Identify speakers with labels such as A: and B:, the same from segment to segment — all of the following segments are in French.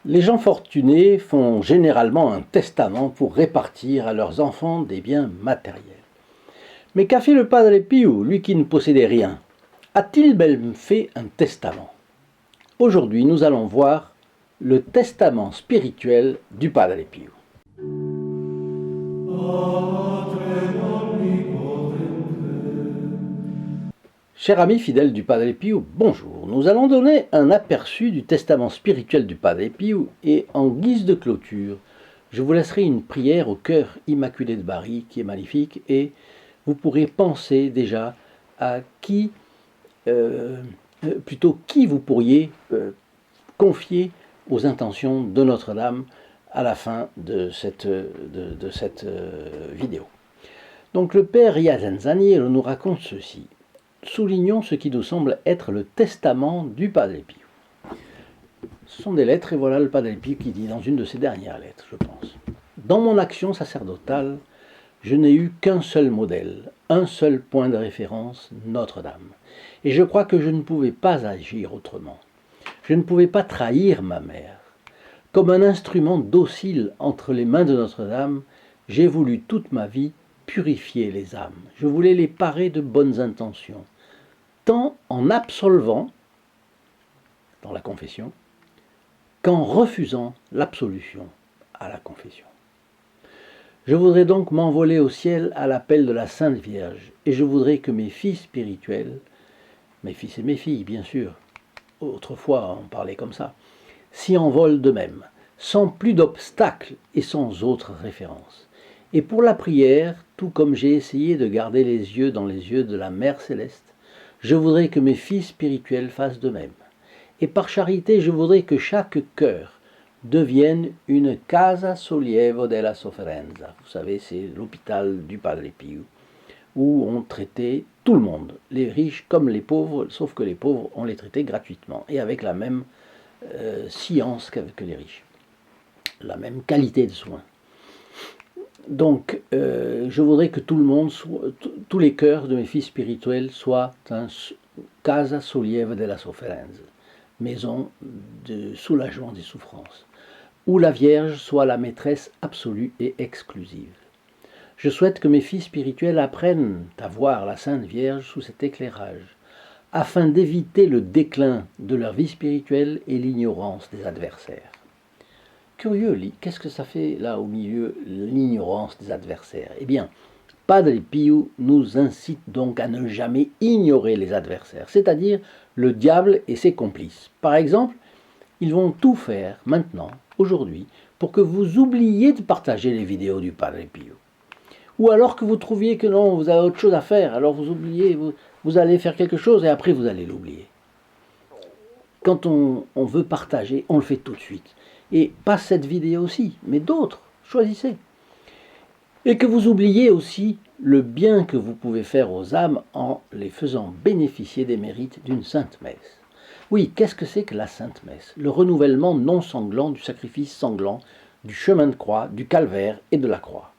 A: Les gens fortunés font généralement un testament pour répartir à leurs enfants des biens matériels. Mais qu'a fait le Padre Pio, lui qui ne possédait rien? A-t-il même fait un testament? Aujourd'hui, nous allons voir le testament spirituel du Padre Pio. Chers amis fidèles du Padre Pio, bonjour. Nous allons donner un aperçu du testament spirituel du Padre Pio et en guise de clôture, je vous laisserai une prière au cœur immaculé de Bari qui est magnifique et vous pourrez penser déjà à qui vous pourriez confier aux intentions de Notre-Dame à la fin de cette vidéo. Donc le père Iazenzaniero nous raconte ceci. Soulignons ce qui nous semble être le testament du Padre Pio. Ce sont des lettres et voilà le Padre Pio qui dit dans une de ses dernières lettres, je pense. Dans mon action sacerdotale, je n'ai eu qu'un seul modèle, un seul point de référence, Notre-Dame. Et je crois que je ne pouvais pas agir autrement. Je ne pouvais pas trahir ma mère. Comme un instrument docile entre les mains de Notre-Dame, j'ai voulu toute ma vie purifier les âmes. Je voulais les parer de bonnes intentions, tant en absolvant, dans la confession, qu'en refusant l'absolution à la confession. Je voudrais donc m'envoler au ciel à l'appel de la Sainte Vierge, et je voudrais que mes filles spirituelles, mes fils et mes filles bien sûr, autrefois on parlait comme ça, s'y envolent de même, sans plus d'obstacles et sans autre référence. Et pour la prière, tout comme j'ai essayé de garder les yeux dans les yeux de la Mère Céleste, je voudrais que mes filles spirituelles fassent de même. Et par charité, je voudrais que chaque cœur devienne une Casa Sollievo della Sofferenza. Vous savez, c'est l'hôpital du Padre Pio, où on traitait tout le monde, les riches comme les pauvres, sauf que les pauvres, on les traitait gratuitement, et avec la même science que les riches, la même qualité de soins. Donc, je voudrais que tout le monde, tous les cœurs de mes filles spirituelles soient un Casa Sollievo della Sofferenza, maison de soulagement des souffrances, où la Vierge soit la maîtresse absolue et exclusive. Je souhaite que mes filles spirituelles apprennent à voir la Sainte Vierge sous cet éclairage, afin d'éviter le déclin de leur vie spirituelle et l'ignorance des adversaires. Curieux, qu'est-ce que ça fait là au milieu, l'ignorance des adversaires? Eh bien, Padre Pio nous incite donc à ne jamais ignorer les adversaires, c'est-à-dire le diable et ses complices. Par exemple, ils vont tout faire maintenant, aujourd'hui, pour que vous oubliez de partager les vidéos du Padre Pio. Ou alors que vous trouviez que non, vous avez autre chose à faire, alors vous oubliez, vous allez faire quelque chose et après vous allez l'oublier. Quand on veut partager, on le fait tout de suite. Et pas cette vidéo aussi, mais d'autres, choisissez. Et que vous oubliez aussi le bien que vous pouvez faire aux âmes en les faisant bénéficier des mérites d'une sainte messe. Oui, qu'est-ce que c'est que la sainte messe? Le renouvellement non sanglant du sacrifice sanglant, du chemin de croix, du calvaire et de la croix.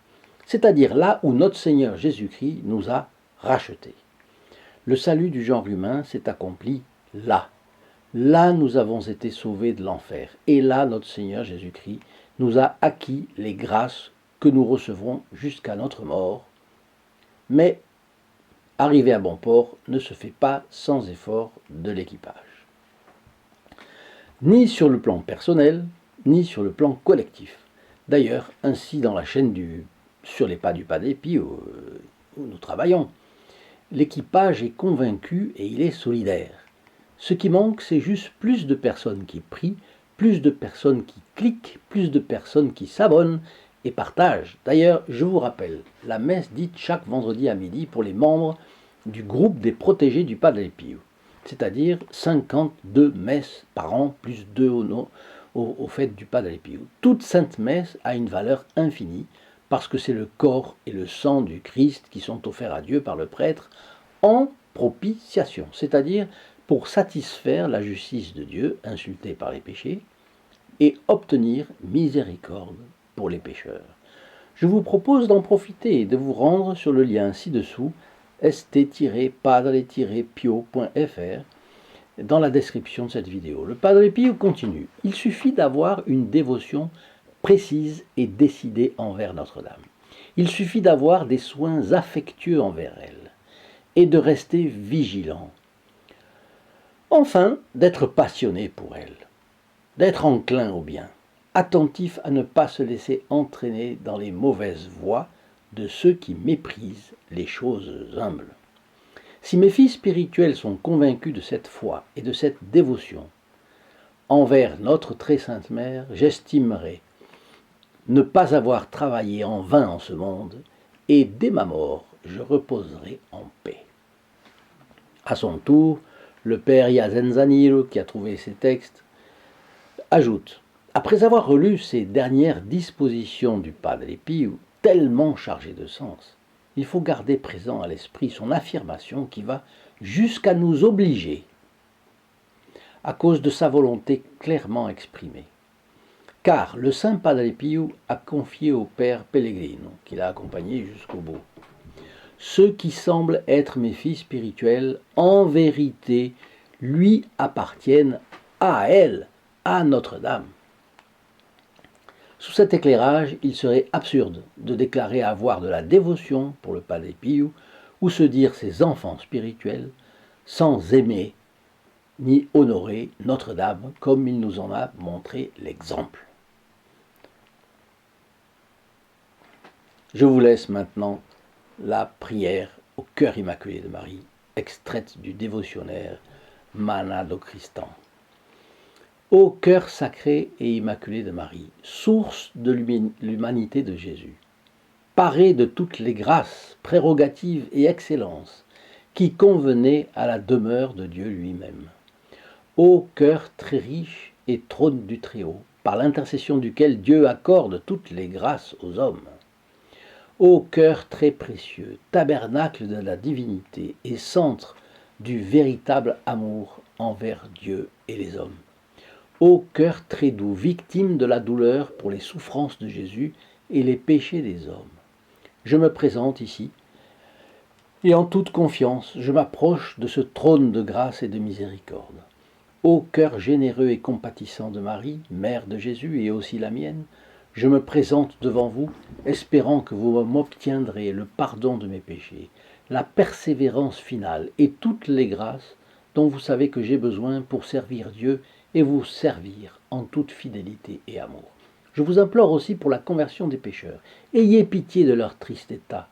A: C'est-à-dire là où notre Seigneur Jésus-Christ nous a rachetés. Le salut du genre humain s'est accompli là. Là, nous avons été sauvés de l'enfer. Et là, notre Seigneur Jésus-Christ nous a acquis les grâces que nous recevrons jusqu'à notre mort. Mais arriver à bon port ne se fait pas sans effort de l'équipage. Ni sur le plan personnel, ni sur le plan collectif. D'ailleurs, ainsi dans la chaîne sur les pas du Padre Pio où nous travaillons, l'équipage est convaincu et il est solidaire. Ce qui manque, c'est juste plus de personnes qui prient, plus de personnes qui cliquent, plus de personnes qui s'abonnent et partagent. D'ailleurs, je vous rappelle, la messe dite chaque vendredi à midi pour les membres du groupe des protégés du Padre Pio, c'est-à-dire 52 messes par an, plus 2 au fait du Padre Pio. Toute sainte messe a une valeur infinie, parce que c'est le corps et le sang du Christ qui sont offerts à Dieu par le prêtre en propitiation, c'est-à-dire pour satisfaire la justice de Dieu, insultée par les péchés, et obtenir miséricorde pour les pécheurs. Je vous propose d'en profiter et de vous rendre sur le lien ci-dessous, st-padre-pio.fr, dans la description de cette vidéo. Le Padre Pio continue. Il suffit d'avoir une dévotion précise et décidée envers Notre-Dame. Il suffit d'avoir des soins affectueux envers elle et de rester vigilant. Enfin, d'être passionné pour elle, d'être enclin au bien, attentif à ne pas se laisser entraîner dans les mauvaises voies de ceux qui méprisent les choses humbles. Si mes filles spirituelles sont convaincus de cette foi et de cette dévotion envers notre très sainte Mère, j'estimerai ne pas avoir travaillé en vain en ce monde, et dès ma mort, je reposerai en paix. À son tour, le père Yazenzanilo, qui a trouvé ces textes, ajoute: après avoir relu ces dernières dispositions du Padre Pio, tellement chargées de sens, il faut garder présent à l'esprit son affirmation qui va jusqu'à nous obliger, à cause de sa volonté clairement exprimée. Car le saint Padre Pio a confié au père Pellegrino, qui l'a accompagné jusqu'au bout: ceux qui semblent être mes filles spirituelles, en vérité, lui appartiennent à elle, à Notre-Dame. Sous cet éclairage, il serait absurde de déclarer avoir de la dévotion pour le Padre Pio ou se dire ses enfants spirituels sans aimer ni honorer Notre-Dame comme il nous en a montré l'exemple. Je vous laisse maintenant la prière au cœur immaculé de Marie, extraite du dévotionnaire Manado Christan. Ô cœur sacré et immaculé de Marie, source de l'humanité de Jésus, paré de toutes les grâces, prérogatives et excellences qui convenaient à la demeure de Dieu lui-même. Ô cœur très riche et trône du Très-Haut, par l'intercession duquel Dieu accorde toutes les grâces aux hommes. Ô cœur très précieux, tabernacle de la divinité et centre du véritable amour envers Dieu et les hommes. Ô cœur très doux, victime de la douleur pour les souffrances de Jésus et les péchés des hommes. Je me présente ici, et en toute confiance, je m'approche de ce trône de grâce et de miséricorde. Ô cœur généreux et compatissant de Marie, mère de Jésus et aussi la mienne, je me présente devant vous, espérant que vous m'obtiendrez le pardon de mes péchés, la persévérance finale et toutes les grâces dont vous savez que j'ai besoin pour servir Dieu et vous servir en toute fidélité et amour. Je vous implore aussi pour la conversion des pécheurs. Ayez pitié de leur triste état.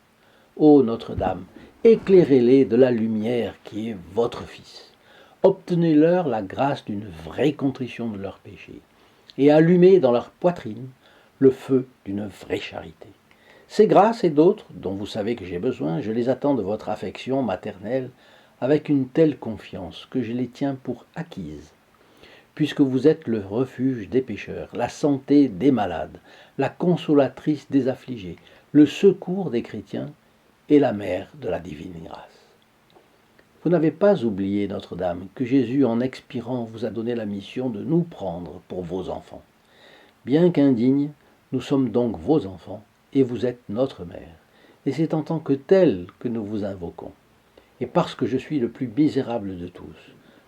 A: Ô Notre-Dame, éclairez-les de la lumière qui est votre Fils. Obtenez-leur la grâce d'une vraie contrition de leurs péchés et allumez dans leur poitrine le feu d'une vraie charité. Ces grâces et d'autres, dont vous savez que j'ai besoin, je les attends de votre affection maternelle avec une telle confiance que je les tiens pour acquises. Puisque vous êtes le refuge des pécheurs, la santé des malades, la consolatrice des affligés, le secours des chrétiens et la mère de la divine grâce. Vous n'avez pas oublié, Notre-Dame, que Jésus, en expirant, vous a donné la mission de nous prendre pour vos enfants. Bien qu'indignes, nous sommes donc vos enfants, et vous êtes notre mère. Et c'est en tant que telle que nous vous invoquons. Et parce que je suis le plus misérable de tous,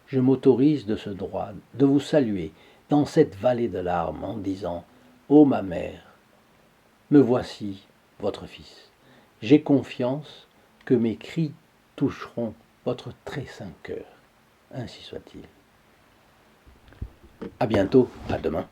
A: je m'autorise de ce droit de vous saluer dans cette vallée de larmes en disant: ô ma mère, me voici votre fils. J'ai confiance que mes cris toucheront votre très saint cœur. Ainsi soit-il. À bientôt, à demain.